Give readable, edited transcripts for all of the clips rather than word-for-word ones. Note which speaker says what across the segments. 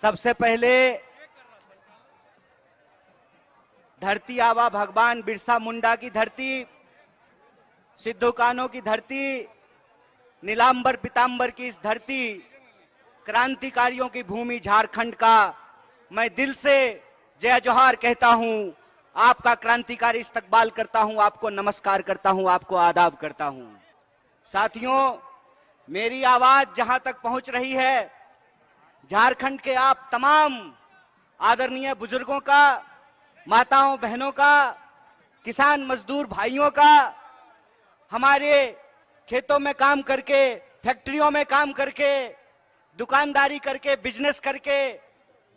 Speaker 1: सबसे पहले धरती आबा भगवान बिरसा मुंडा की धरती, सिद्धू कान्हू की धरती, नीलांबर पीतांबर की इस धरती, क्रांतिकारियों की भूमि झारखंड का मैं दिल से जय जोहार कहता हूं। आपका क्रांतिकारी इस्तकबाल करता हूं, आपको नमस्कार करता हूं, आपको आदाब करता हूं। साथियों, मेरी आवाज जहां तक पहुंच रही है, झारखंड के आप तमाम आदरणीय बुजुर्गों का, माताओं बहनों का, किसान मजदूर भाइयों का, हमारे खेतों में काम करके, फैक्ट्रियों में काम करके, दुकानदारी करके, बिजनेस करके,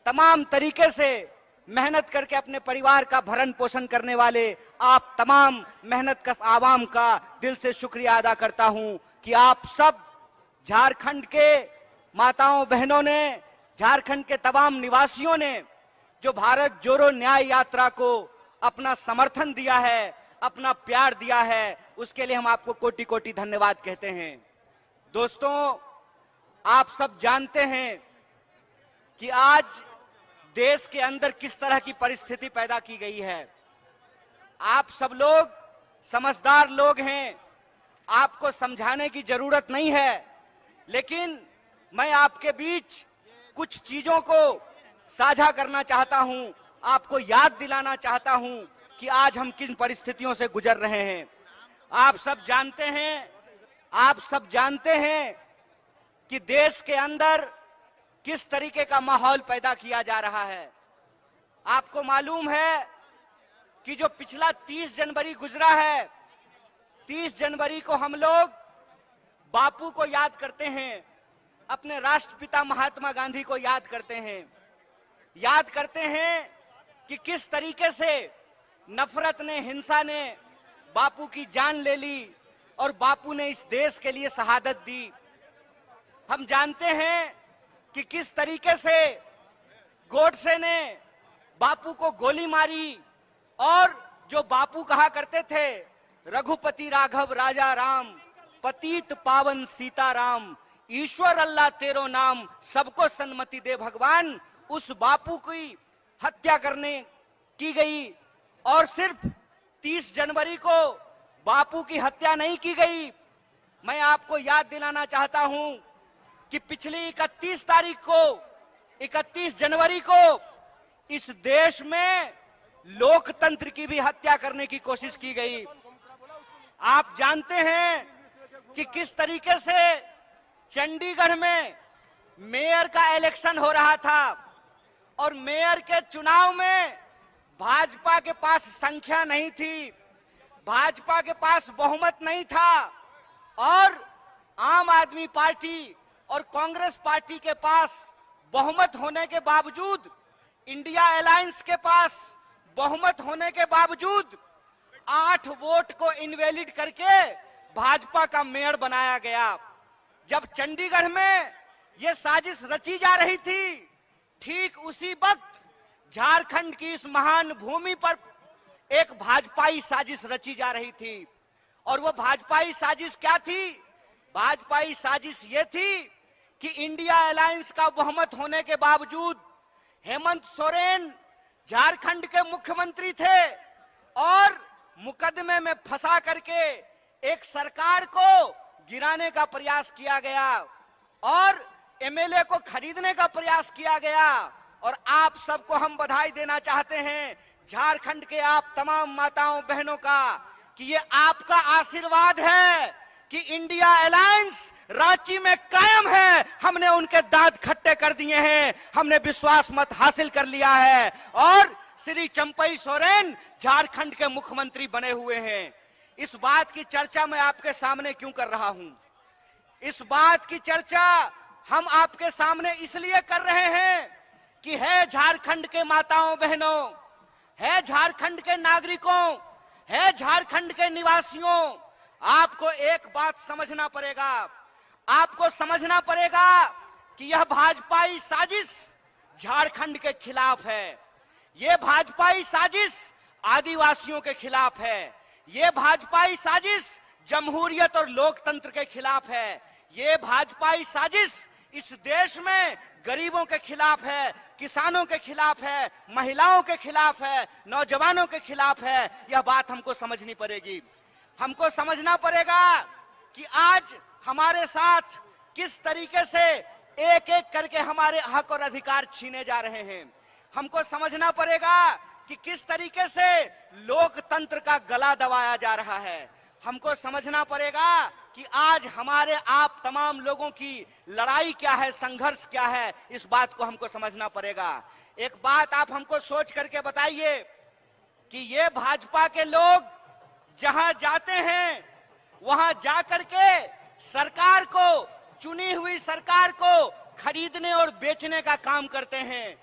Speaker 1: तमाम तरीके से मेहनत करके अपने परिवार का भरण पोषण करने वाले आप तमाम मेहनत कश आवाम का दिल से शुक्रिया अदा करता हूं कि आप सब झारखंड के माताओं बहनों ने, झारखंड के तमाम निवासियों ने जो भारत जोड़ो न्याय यात्रा को अपना समर्थन दिया है, अपना प्यार दिया है, उसके लिए हम आपको कोटि कोटि धन्यवाद कहते हैं। दोस्तों, आप सब जानते हैं कि आज देश के अंदर किस तरह की परिस्थिति पैदा की गई है। आप सब लोग समझदार लोग हैं, आपको समझाने की जरूरत नहीं है, लेकिन मैं आपके बीच कुछ चीजों को साझा करना चाहता हूं, आपको याद दिलाना चाहता हूं कि आज हम किन परिस्थितियों से गुजर रहे हैं। आप सब जानते हैं कि देश के अंदर किस तरीके का माहौल पैदा किया जा रहा है। आपको मालूम है कि जो पिछला 30 जनवरी गुजरा है, 30 जनवरी को हम लोग बापू को याद करते हैं, अपने राष्ट्रपिता महात्मा गांधी को याद करते हैं कि किस तरीके से नफरत ने, हिंसा ने बापू की जान ले ली और बापू ने इस देश के लिए शहादत दी। हम जानते हैं कि किस तरीके से गोडसे ने बापू को गोली मारी और जो बापू कहा करते थे, रघुपति राघव राजा राम, पतित पावन सीताराम, ईश्वर अल्लाह तेरो नाम, सबको सन्मति दे भगवान, उस बापू की हत्या करने की गई। और सिर्फ 30 जनवरी को बापू की हत्या नहीं की गई, मैं आपको याद दिलाना चाहता हूं कि पिछली 31 जनवरी को इस देश में लोकतंत्र की भी हत्या करने की कोशिश की गई। आप जानते हैं कि किस तरीके से चंडीगढ़ में मेयर का इलेक्शन हो रहा था और मेयर के चुनाव में भाजपा के पास संख्या नहीं थी, भाजपा के पास बहुमत नहीं था और आम आदमी पार्टी और कांग्रेस पार्टी के पास बहुमत होने के बावजूद, इंडिया अलायंस के पास बहुमत होने के बावजूद 8 वोट को इनवैलिड करके भाजपा का मेयर बनाया गया। जब चंडीगढ़ में यह साजिश रची जा रही थी, ठीक उसी वक्त झारखंड की इस महान भूमि पर एक भाजपाई साजिश रची जा रही थी। और वो भाजपाई साजिश क्या थी? भाजपाई साजिश ये थी कि इंडिया अलायंस का बहुमत होने के बावजूद हेमंत सोरेन झारखंड के मुख्यमंत्री थे और मुकदमे में फंसा करके एक सरकार को गिराने का प्रयास किया गया और एमएलए को खरीदने का प्रयास किया गया। और आप सबको हम बधाई देना चाहते हैं, झारखंड के आप तमाम माताओं बहनों का, कि ये आपका आशीर्वाद है कि इंडिया अलायंस रांची में कायम है। हमने उनके दांत खट्टे कर दिए हैं, हमने विश्वास मत हासिल कर लिया है और श्री चंपई सोरेन झारखंड के मुख्यमंत्री बने हुए हैं। इस बात की चर्चा मैं आपके सामने क्यों कर रहा हूं? इस बात की चर्चा हम आपके सामने इसलिए कर रहे हैं कि है झारखंड के माताओं बहनों, है झारखंड के नागरिकों, है झारखंड के निवासियों, आपको एक बात समझना पड़ेगा। आपको समझना पड़ेगा कि यह भाजपाई साजिश झारखंड के खिलाफ है, यह भाजपाई साजिश आदिवासियों के खिलाफ है, यह भाजपाई साजिश जमहूरियत और लोकतंत्र के खिलाफ है, यह भाजपाई साजिश इस देश में गरीबों के खिलाफ है, किसानों के खिलाफ है, महिलाओं के खिलाफ है, नौजवानों के खिलाफ है। यह बात हमको समझनी पड़ेगी। हमको समझना पड़ेगा कि आज हमारे साथ किस तरीके से एक एक करके हमारे हक और अधिकार छीने जा रहे हैं। हमको समझना पड़ेगा कि किस तरीके से लोकतंत्र का गला दबाया जा रहा है। हमको समझना पड़ेगा कि आज हमारे आप तमाम लोगों की लड़ाई क्या है, संघर्ष क्या है, इस बात को हमको समझना पड़ेगा। एक बात आप हमको सोच करके बताइए कि ये भाजपा के लोग जहां जाते हैं वहां जाकर के सरकार को, चुनी हुई सरकार को खरीदने और बेचने का काम करते हैं,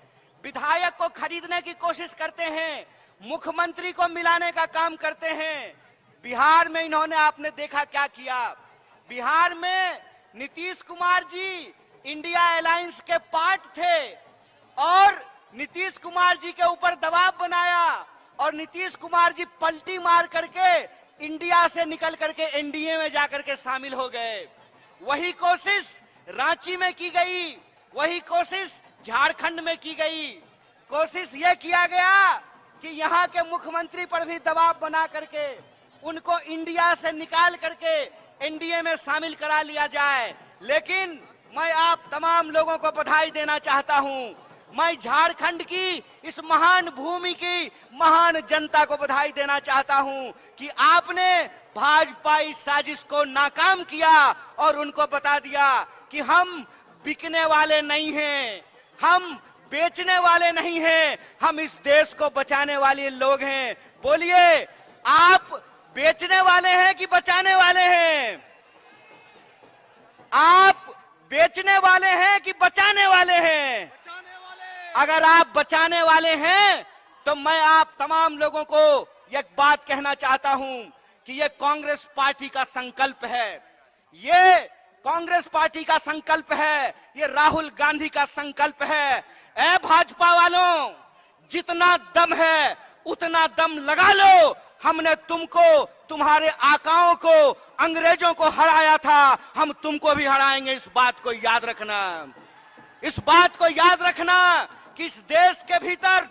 Speaker 1: विधायक को खरीदने की कोशिश करते हैं, मुख्यमंत्री को मिलाने का काम करते हैं। बिहार में इन्होंने, आपने देखा क्या किया। बिहार में नीतीश कुमार जी इंडिया अलायंस के पार्ट थे और नीतीश कुमार जी के ऊपर दबाव बनाया और नीतीश कुमार जी पलटी मार करके इंडिया से निकल करके एनडीए में जाकर के शामिल हो गए। वही कोशिश रांची में की गई, वही कोशिश झारखंड में की गई। कोशिश यह किया गया कि यहाँ के मुख्यमंत्री पर भी दबाव बना करके उनको इंडिया से निकाल करके एनडीए में शामिल करा लिया जाए। लेकिन मैं आप तमाम लोगों को बधाई देना चाहता हूं। मैं झारखंड की इस महान भूमि की महान जनता को बधाई देना चाहता हूं कि आपने भाजपा इस साजिश को नाकाम किया और उनको बता दिया कि हम बिकने वाले नहीं हैं, हम बेचने वाले नहीं हैं, हम इस देश को बचाने वाले लोग हैं। बोलिए, आप बेचने वाले हैं कि बचाने वाले हैं? आप बेचने वाले हैं कि बचाने वाले हैं? अगर आप बचाने वाले हैं तो मैं आप तमाम लोगों को एक बात कहना चाहता हूं कि ये कांग्रेस पार्टी का संकल्प है, ये कांग्रेस पार्टी का संकल्प है, ये राहुल गांधी का संकल्प है। ए भाजपा वालों, जितना दम है उतना दम लगा लो। हमने तुमको, तुम्हारे आकाओं को, अंग्रेजों को हराया था, हम तुमको भी हराएंगे। इस बात को याद रखना, इस बात को याद रखना कि इस देश के भीतर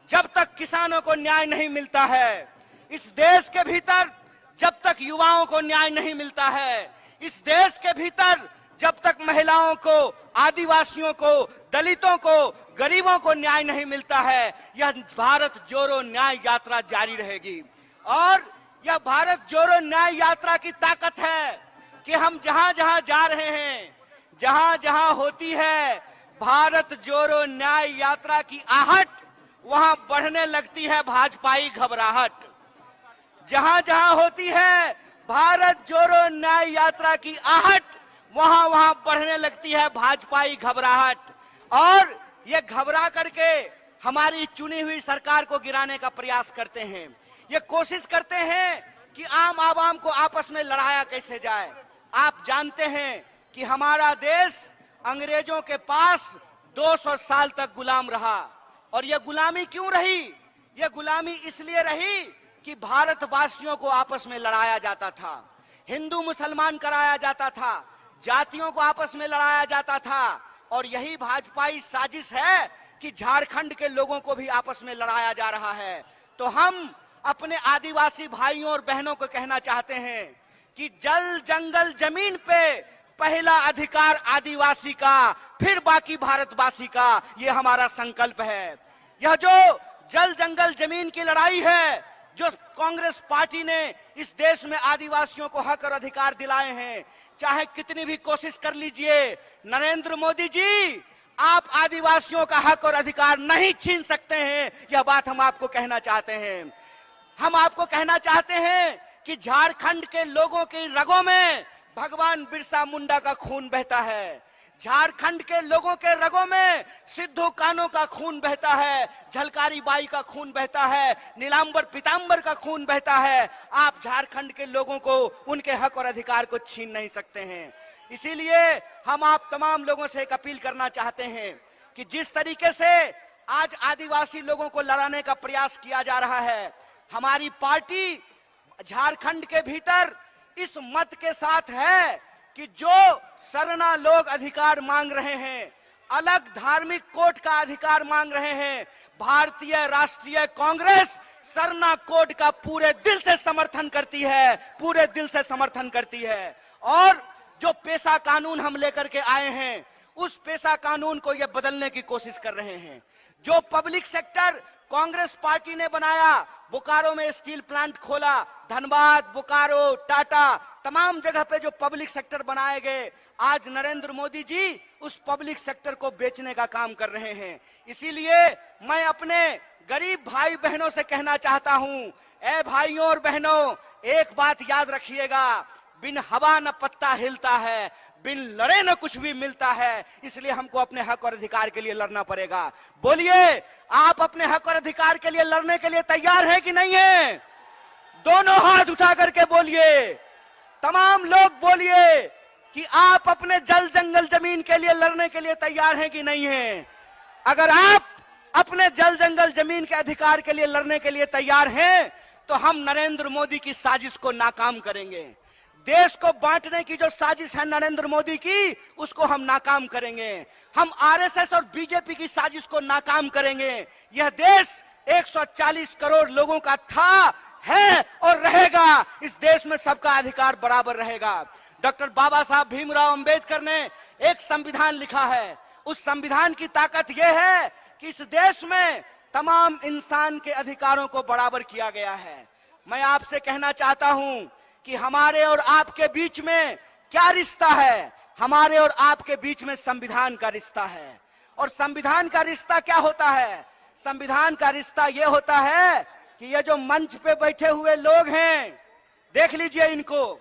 Speaker 1: जब तक किसानों को न्याय नहीं मिलता है, इस देश के भीतर जब तक युवाओं को न्याय नहीं मिलता है, इस देश के भीतर जब तक महिलाओं को, आदिवासियों को, दलितों को, गरीबों को न्याय नहीं मिलता है, यह भारत जोड़ो न्याय यात्रा जारी रहेगी। और यह भारत जोड़ो न्याय यात्रा की ताकत है कि हम जहां जहां जा रहे हैं, जहां जहां होती है भारत जोड़ो न्याय यात्रा की आहट, वहां बढ़ने लगती है भाजपाई घबराहट। जहां जहां होती है भारत जोड़ो न्याय यात्रा की आहट, वहां वहां बढ़ने लगती है भाजपाई घबराहट। और ये घबरा करके हमारी चुनी हुई सरकार को गिराने का प्रयास करते हैं। ये कोशिश करते हैं कि आम आवाम को आपस में लड़ाया कैसे जाए। आप जानते हैं कि हमारा देश अंग्रेजों के पास 200 साल तक गुलाम रहा। और यह गुलामी क्यों रही? यह गुलामी इसलिए रही कि भारतवासियों को आपस में लड़ाया जाता था, हिंदू मुसलमान कराया जाता था, जातियों को आपस में लड़ाया जाता था। और यही भाजपाई साजिश है कि झारखंड के लोगों को भी आपस में लड़ाया जा रहा है। तो हम अपने आदिवासी भाइयों और बहनों को कहना चाहते हैं कि जल जंगल जमीन पे पहला अधिकार आदिवासी का, फिर बाकी भारतवासी का, ये हमारा संकल्प है। यह जो जल जंगल जमीन की लड़ाई है, जो कांग्रेस पार्टी ने इस देश में आदिवासियों को हक और अधिकार दिलाए हैं, चाहे कितनी भी कोशिश कर लीजिए, नरेंद्र मोदी जी, आप आदिवासियों का हक और अधिकार नहीं छीन सकते हैं। यह बात हम आपको कहना चाहते हैं। हम आपको कहना चाहते हैं कि झारखंड के लोगों की रगों में भगवान बिरसा मुंडा का खून बहता है, झारखंड के लोगों के रगों में सिद्धू कान्हू का खून बहता है, झलकारी बाई का खून बहता है, नीलांबर पीतांबर का खून बहता है। आप झारखंड के लोगों को उनके हक और अधिकार को छीन नहीं सकते हैं। इसीलिए हम आप तमाम लोगों से एक अपील करना चाहते हैं कि जिस तरीके से आज आदिवासी लोगों को लड़ाने का प्रयास किया जा रहा है, हमारी पार्टी झारखंड के भीतर इस मत के साथ है कि जो सरना लोग अधिकार मांग रहे हैं, अलग धार्मिक कोड का अधिकार मांग रहे हैं, भारतीय राष्ट्रीय कांग्रेस सरना कोड का पूरे दिल से समर्थन करती है, पूरे दिल से समर्थन करती है। और जो पेशा कानून हम लेकर के आए हैं, उस पेशा कानून को ये बदलने की कोशिश कर रहे हैं। जो पब्लिक सेक्टर कांग्रेस पार्टी ने बनाया, बोकारो में स्टील प्लांट खोला, धनबाद, बोकारो, टाटा, तमाम जगह पे जो पब्लिक सेक्टर बनाए गए, आज नरेंद्र मोदी जी उस पब्लिक सेक्टर को बेचने का काम कर रहे हैं। इसीलिए मैं अपने गरीब भाई बहनों से कहना चाहता हूं, ए भाइयों और बहनों, एक बात याद रखिएगा, बिन हवा न पत्ता हिलता है, बिन लड़े न कुछ भी मिलता है। इसलिए हमको अपने हक और अधिकार के लिए लड़ना पड़ेगा। बोलिए, आप अपने हक और अधिकार के लिए लड़ने के लिए तैयार हैं कि नहीं है? दोनों हाथ उठा करके बोलिए, तमाम लोग बोलिए कि आप अपने जल जंगल जमीन के लिए लड़ने के लिए तैयार हैं कि नहीं हैं? अगर आप अपने जल जंगल जमीन के अधिकार के लिए लड़ने के लिए तैयार हैं, तो हम नरेंद्र मोदी की साजिश को नाकाम करेंगे। देश को बांटने की जो साजिश है नरेंद्र मोदी की, उसको हम नाकाम करेंगे। हम आरएसएस और बीजेपी की साजिश को नाकाम करेंगे। यह देश 140 करोड़ लोगों का था, है और रहेगा। इस देश में सबका अधिकार बराबर रहेगा। डॉक्टर बाबा साहब भीमराव अंबेडकर ने एक संविधान लिखा है। उस संविधान की ताकत यह है कि इस देश में तमाम इंसान के अधिकारों को बराबर किया गया है। मैं आपसे कहना चाहता हूं कि हमारे और आपके बीच में क्या रिश्ता है? हमारे और आपके बीच में संविधान का रिश्ता है। और संविधान का रिश्ता क्या होता है? संविधान का रिश्ता यह होता है कि ये जो मंच पे बैठे हुए लोग हैं, देख लीजिए इनको,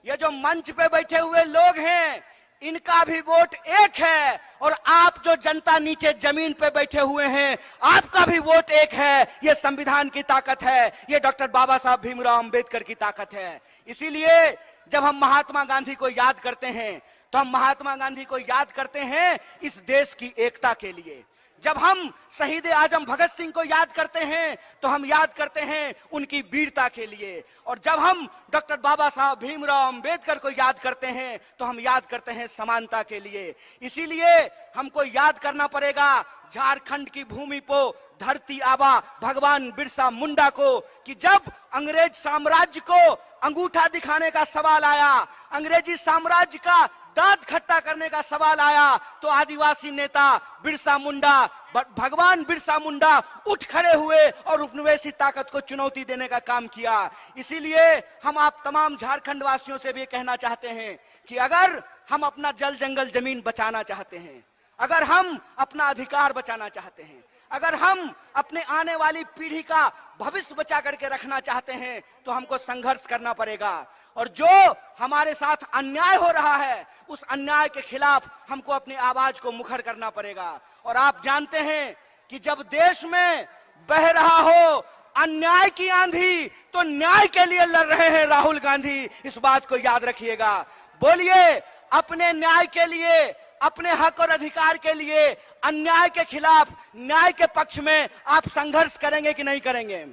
Speaker 1: ये जो मंच पे बैठे हुए लोग हैं, इनका भी वोट एक है। और आप जो जनता नीचे जमीन पे बैठे हुए हैं, आपका भी वोट एक है। ये संविधान की ताकत है, ये डॉक्टर बाबा साहब भीमराव अंबेडकर की ताकत है। इसीलिए जब हम महात्मा गांधी को याद करते हैं, तो हम महात्मा गांधी को याद करते हैं इस देश की एकता के लिए। जब हम शहीद आजम भगत सिंह को याद करते हैं, तो हम याद करते हैं उनकी वीरता के लिए। और जब हम डॉक्टर बाबा साहब भीमराव अंबेडकर को याद करते हैं, तो हम याद करते हैं समानता के लिए। इसीलिए हमको याद करना पड़ेगा झारखंड की भूमि को धरती आबा भगवान बिरसा मुंडा को, कि जब अंग्रेज साम्राज्य को अंगूठा दिखाने का सवाल आया, अंग्रेजी साम्राज्य का दांत खट्टा करने का सवाल आया, तो आदिवासी नेता बिरसा मुंडा, भगवान बिरसा मुंडा उठ खड़े हुए और उपनिवेशी ताकत को चुनौती देने का काम किया। इसीलिए हम आप तमाम झारखंड वासियों से भी कहना चाहते हैं कि अगर हम अपना जल जंगल जमीन बचाना चाहते हैं, अगर हम अपना अधिकार बचाना चाहते हैं, अगर हम अपने आने वाली पीढ़ी का भविष्य बचा करके रखना चाहते हैं, तो हमको संघर्ष करना पड़ेगा। और जो हमारे साथ अन्याय हो रहा है, उस अन्याय के खिलाफ हमको अपनी आवाज को मुखर करना पड़ेगा। और आप जानते हैं कि जब देश में बह रहा हो अन्याय की आंधी, तो न्याय के लिए लड़ रहे हैं राहुल गांधी। इस बात को याद रखिएगा। बोलिए, अपने न्याय के लिए, अपने हक और अधिकार के लिए, अन्याय के खिलाफ न्याय के पक्ष में आप संघर्ष करेंगे कि नहीं करेंगे?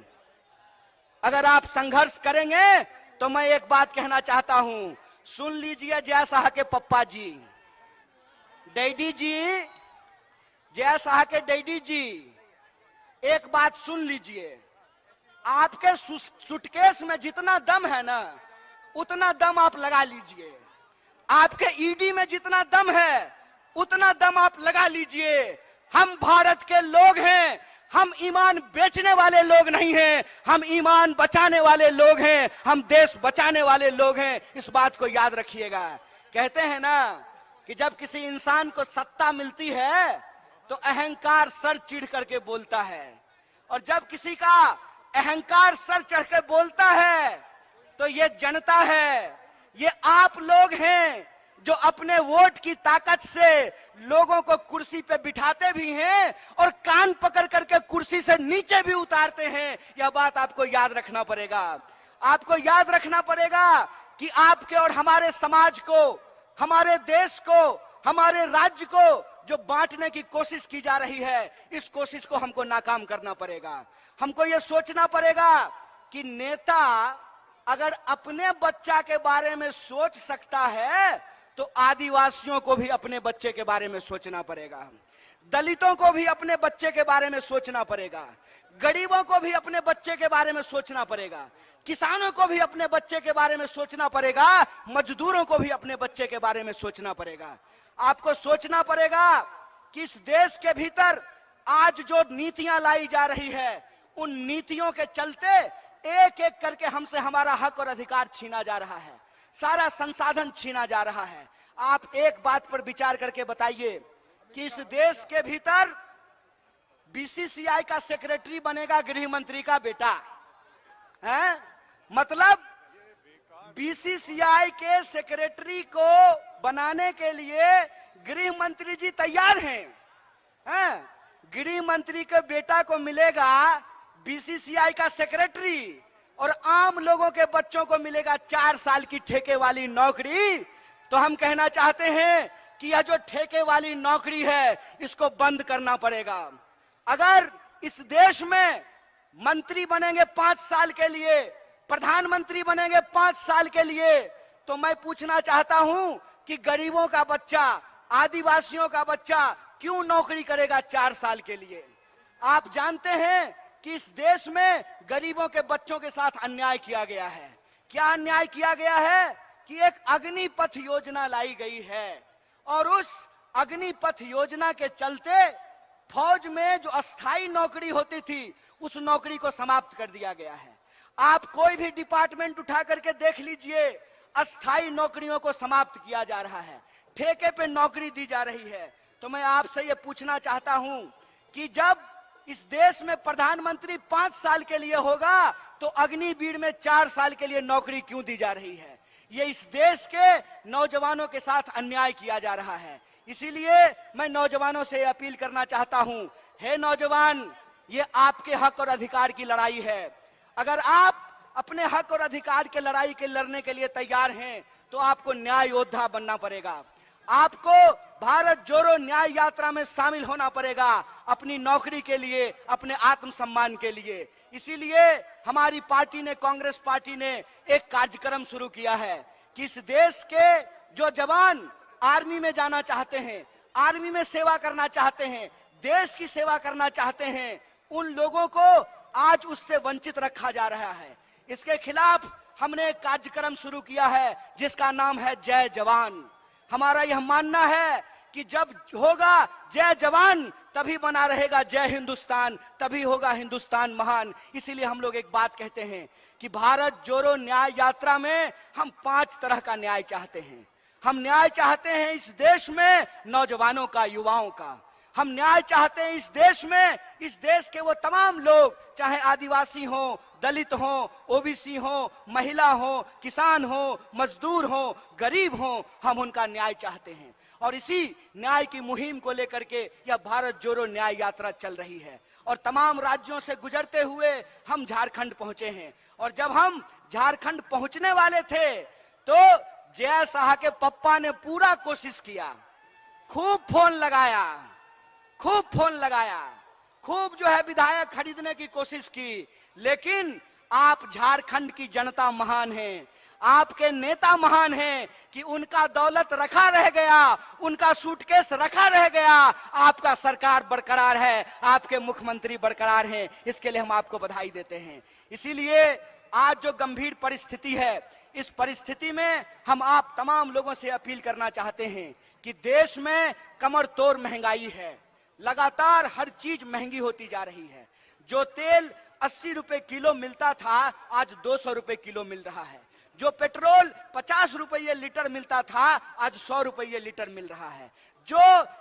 Speaker 1: अगर आप संघर्ष करेंगे तो मैं एक बात कहना चाहता हूं, सुन लीजिए जय शाह के पप्पा जी, डैडी जी, जय शाह के डैडी जी, एक बात सुन लीजिए। आपके सूटकेस में जितना दम है ना, उतना दम आप लगा लीजिए। आपके ईडी में जितना दम है, उतना दम आप लगा लीजिए। हम भारत के लोग हैं, हम ईमान बेचने वाले लोग नहीं हैं, हम ईमान बचाने वाले लोग हैं, हम देश बचाने वाले लोग हैं। इस बात को याद रखिएगा। कहते हैं ना कि जब किसी इंसान को सत्ता मिलती है, तो अहंकार सर चिढ़ करके बोलता है, और जब किसी का अहंकार सर चढ़ के बोलता है, तो ये जनता है, ये आप लोग हैं जो अपने वोट की ताकत से लोगों को कुर्सी पे बिठाते भी हैं और कान पकड़ करके कुर्सी से नीचे भी उतारते हैं। यह बात आपको याद रखना पड़ेगा। आपको याद रखना पड़ेगा कि आपके और हमारे समाज को, हमारे देश को, हमारे राज्य को जो बांटने की कोशिश की जा रही है, इस कोशिश को हमको नाकाम करना पड़ेगा। हमको यह सोचना पड़ेगा कि नेता अगर अपने बच्चा के बारे में सोच सकता है तो आदिवासियों को भी अपने बच्चे के बारे में सोचना पड़ेगा, दलितों को भी अपने बच्चे के बारे में सोचना पड़ेगा, गरीबों को भी अपने बच्चे के बारे में सोचना पड़ेगा, किसानों को भी अपने बच्चे के बारे में सोचना पड़ेगा, मजदूरों को भी अपने बच्चे के बारे में सोचना पड़ेगा। आपको सोचना पड़ेगा कि इस देश के भीतर आज जो नीतियां लाई जा रही है, उन नीतियों के चलते एक एक करके हमसे हमारा हक और अधिकार छीना जा रहा है, सारा संसाधन छीना जा रहा है। आप एक बात पर विचार करके बताइए कि इस देश के भीतर बीसीसीआई का सेक्रेटरी बनेगा गृह मंत्री का बेटा है। मतलब बीसीसीआई के सेक्रेटरी को बनाने के लिए गृह मंत्री जी तैयार हैं। गृह मंत्री के बेटा को मिलेगा बीसीसीआई का सेक्रेटरी और आम लोगों के बच्चों को मिलेगा 4 साल की ठेके वाली नौकरी। तो हम कहना चाहते हैं कि यह जो ठेके वाली नौकरी है, इसको बंद करना पड़ेगा। अगर इस देश में मंत्री बनेंगे 5 साल के लिए, प्रधानमंत्री बनेंगे 5 साल के लिए, तो मैं पूछना चाहता हूं कि गरीबों का बच्चा, आदिवासियों का बच्चा क्यों नौकरी करेगा 4 साल के लिए? आप जानते हैं कि इस देश में गरीबों के बच्चों के साथ अन्याय किया गया है। क्या अन्याय किया गया है कि एक अग्निपथ योजना लाई गई है और उस अग्निपथ योजना के चलते फौज में जो अस्थाई नौकरी होती थी, उस नौकरी को समाप्त कर दिया गया है। आप कोई भी डिपार्टमेंट उठा करके देख लीजिए, अस्थाई नौकरियों को समाप्त किया जा रहा है, ठेके पे नौकरी दी जा रही है। तो मैं आपसे ये पूछना चाहता हूं कि जब इस देश में प्रधानमंत्री 5 साल के लिए होगा, तो अग्निवीर में 4 साल के लिए नौकरी क्यों दी जा रही है? ये इस देश के नौजवानों के साथ अन्याय किया जा रहा है। इसीलिए मैं नौजवानों से अपील करना चाहता हूं, हे नौजवान, ये आपके हक और अधिकार की लड़ाई है। अगर आप अपने हक और अधिकार के लड़ाई के लड़ने के लिए तैयार हैं, तो आपको न्याय योद्धा बनना पड़ेगा। आपको भारत जोड़ो न्याय यात्रा में शामिल होना पड़ेगा, अपनी नौकरी के लिए, अपने आत्मसम्मान के लिए। इसीलिए हमारी पार्टी ने, कांग्रेस पार्टी ने एक कार्यक्रम शुरू किया है कि इस देश के जो जवान आर्मी में जाना चाहते हैं, आर्मी में सेवा करना चाहते हैं, देश की सेवा करना चाहते हैं, उन लोगों को आज उससे वंचित रखा जा रहा है। इसके खिलाफ हमने एक कार्यक्रम शुरू किया है जिसका नाम है जय जवान। हमारा यह मानना है कि जब होगा जय जवान, तभी बना रहेगा जय हिंदुस्तान, तभी होगा हिंदुस्तान महान। इसीलिए हम लोग एक बात कहते हैं कि भारत जोड़ो न्याय यात्रा में हम 5 तरह का न्याय चाहते हैं। हम न्याय चाहते हैं इस देश में नौजवानों का, युवाओं का। हम न्याय चाहते हैं इस देश में, इस देश के वो तमाम लोग, चाहे आदिवासी हो, दलित हो, ओबीसी हो, महिला हो, किसान हो, मजदूर हो, गरीब हो, हम उनका न्याय चाहते हैं। और इसी न्याय की मुहिम को लेकर के यह भारत जोड़ो न्याय यात्रा चल रही है। और तमाम राज्यों से गुजरते हुए हम झारखंड पहुंचे हैं। और जब हम झारखंड पहुंचने वाले थे, तो जय शाह के पप्पा ने पूरा कोशिश किया, खूब फोन लगाया, खूब जो है विधायक खरीदने की कोशिश की। लेकिन आप झारखंड की जनता महान है, आपके नेता महान हैं कि उनका दौलत रखा रह गया, उनका सूटकेस रखा रह गया, आपका सरकार बरकरार है, आपके मुख्यमंत्री बरकरार हैं। इसके लिए हम आपको बधाई देते हैं। इसीलिए आज जो गंभीर परिस्थिति है, इस परिस्थिति में हम आप तमाम लोगों से अपील करना चाहते हैं कि देश में कमर तोड़ महंगाई है, लगातार हर चीज महंगी होती जा रही है। जो तेल 80 रुपए किलो मिलता था, आज 200 रुपए किलो मिल रहा है। जो पेट्रोल 50 रुपये लीटर मिलता था, आज 100 रुपये लीटर मिल रहा है। जो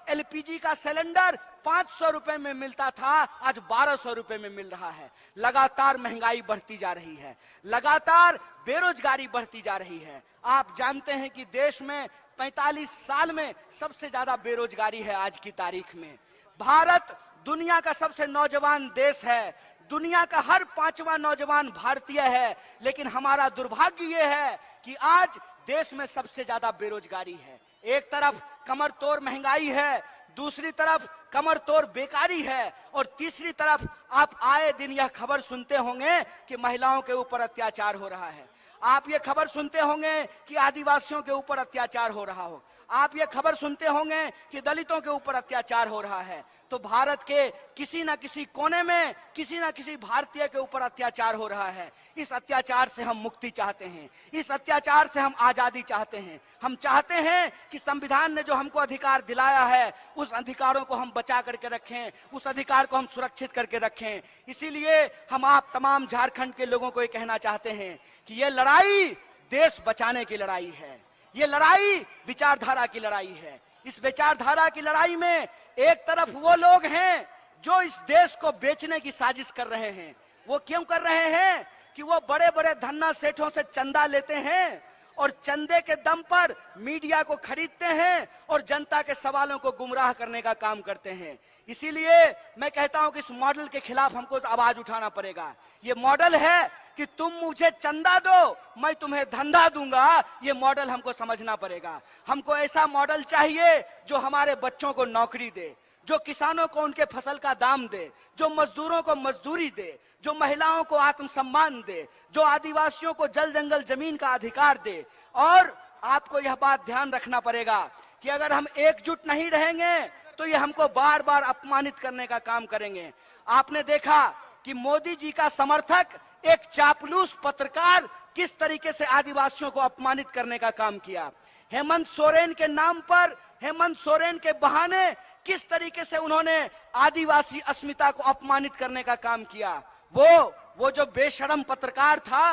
Speaker 1: एलपीजी का सिलेंडर 500 रुपए में मिलता था, आज 1200 रुपए में मिल रहा है। लगातार महंगाई बढ़ती जा रही है, लगातार बेरोजगारी बढ़ती जा रही है। आप जानते हैं कि देश में 45 साल में सबसे ज्यादा बेरोजगारी है आज की तारीख में। भारत दुनिया का सबसे नौजवान देश है, दुनिया का हर 5वां नौजवान भारतीय है। लेकिन हमारा दुर्भाग्य यह है कि आज देश में सबसे ज्यादा बेरोजगारी है। एक तरफ कमर तोड़ महंगाई है, दूसरी तरफ कमर तोड़ बेकारी है, और तीसरी तरफ आप आए दिन यह खबर सुनते होंगे कि महिलाओं के ऊपर अत्याचार हो रहा है। आप ये खबर सुनते होंगे कि आदिवासियों के ऊपर अत्याचार हो रहा हो, आप ये खबर सुनते होंगे कि दलितों के ऊपर अत्याचार हो रहा है। तो भारत के किसी न किसी कोने में किसी न किसी भारतीय के ऊपर अत्याचार हो रहा है। इस अत्याचार से हम मुक्ति चाहते हैं, इस अत्याचार से हम आजादी चाहते हैं। हम चाहते हैं कि संविधान ने जो हमको अधिकार दिलाया है उस अधिकारों को हम बचा करके रखें, उस अधिकार को हम सुरक्षित करके रखें। इसीलिए हम आप तमाम झारखंड के लोगों को ये कहना चाहते हैं कि ये लड़ाई देश बचाने की लड़ाई है, ये लड़ाई विचारधारा की लड़ाई है। इस विचारधारा की लड़ाई में एक तरफ वो लोग हैं जो इस देश को बेचने की साजिश कर रहे हैं। वो क्यों कर रहे हैं कि वो बड़े बड़े धन्ना सेठों से चंदा लेते हैं और चंदे के दम पर मीडिया को खरीदते हैं और जनता के सवालों को गुमराह करने का काम करते हैं। इसीलिए मैं कहता हूं कि इस मॉडल के खिलाफ हमको आवाज उठाना पड़ेगा। ये मॉडल है कि तुम मुझे चंदा दो, मैं तुम्हें धंधा दूंगा, ये मॉडल हमको समझना पड़ेगा। हमको ऐसा मॉडल चाहिए जो हमारे बच्चों को नौकरी दे, जो किसानों को उनके फसल का दाम दे, जो मजदूरों को मजदूरी दे, जो महिलाओं को आत्मसम्मान दे, जो आदिवासियों को जल जंगल जमीन का अधिकार दे। और आपको यह बात ध्यान रखना पड़ेगा कि अगर हम एकजुट नहीं रहेंगे तो ये हमको बार बार अपमानित करने का काम करेंगे। आपने देखा कि मोदी जी का समर्थक एक चापलूस पत्रकार किस तरीके से आदिवासियों को अपमानित करने का काम किया। हेमंत सोरेन के नाम पर, हेमंत सोरेन के बहाने किस तरीके से उन्होंने आदिवासी अस्मिता को अपमानित करने का काम किया। वो जो बेशरम पत्रकार था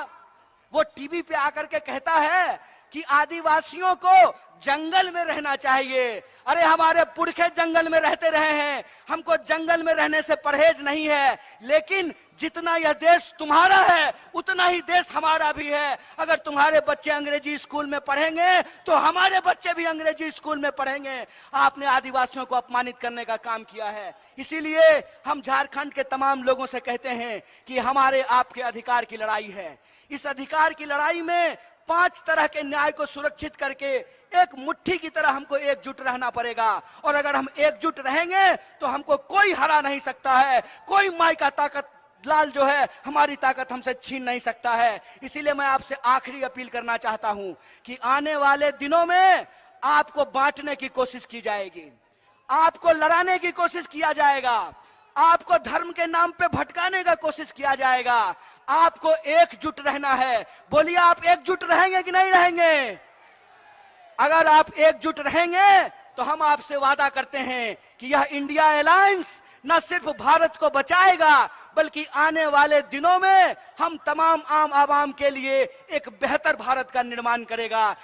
Speaker 1: वो टीवी पे आकर के कहता है कि आदिवासियों को जंगल में रहना चाहिए। अरे हमारे पुरखे जंगल में रहते रहे हैं, हमको जंगल में रहने से परहेज नहीं है, लेकिन जितना यह देश तुम्हारा है उतना ही देश हमारा भी है। अगर तुम्हारे बच्चे अंग्रेजी स्कूल में पढ़ेंगे तो हमारे बच्चे भी अंग्रेजी स्कूल में पढ़ेंगे। आपने आदिवासियों को अपमानित करने का काम किया है। इसीलिए हम झारखंड के तमाम लोगों से कहते हैं कि हमारे आपके अधिकार की लड़ाई है। इस अधिकार की लड़ाई में 5 तरह के न्याय को सुरक्षित करके एक मुट्ठी की तरह हमको एकजुट रहना पड़ेगा। और अगर हम एकजुट रहेंगे तो हमको कोई हरा नहीं सकता है, कोई माई का ताकत लाल जो है हमारी ताकत हमसे छीन नहीं सकता है। इसीलिए मैं आपसे आखिरी अपील करना चाहता हूं कि आने वाले दिनों में आपको बांटने की कोशिश की जाएगी, आपको लड़ाने की कोशिश किया जाएगा, आपको धर्म के नाम पे भटकाने का कोशिश किया जाएगा। आपको एकजुट रहना है। बोलिए, आप एकजुट रहेंगे कि नहीं रहेंगे? अगर आप एकजुट रहेंगे तो हम आपसे वादा करते हैं कि यह इंडिया अलायंस न सिर्फ भारत को बचाएगा बल्कि आने वाले दिनों में हम तमाम आम आवाम के लिए एक बेहतर भारत का निर्माण करेगा।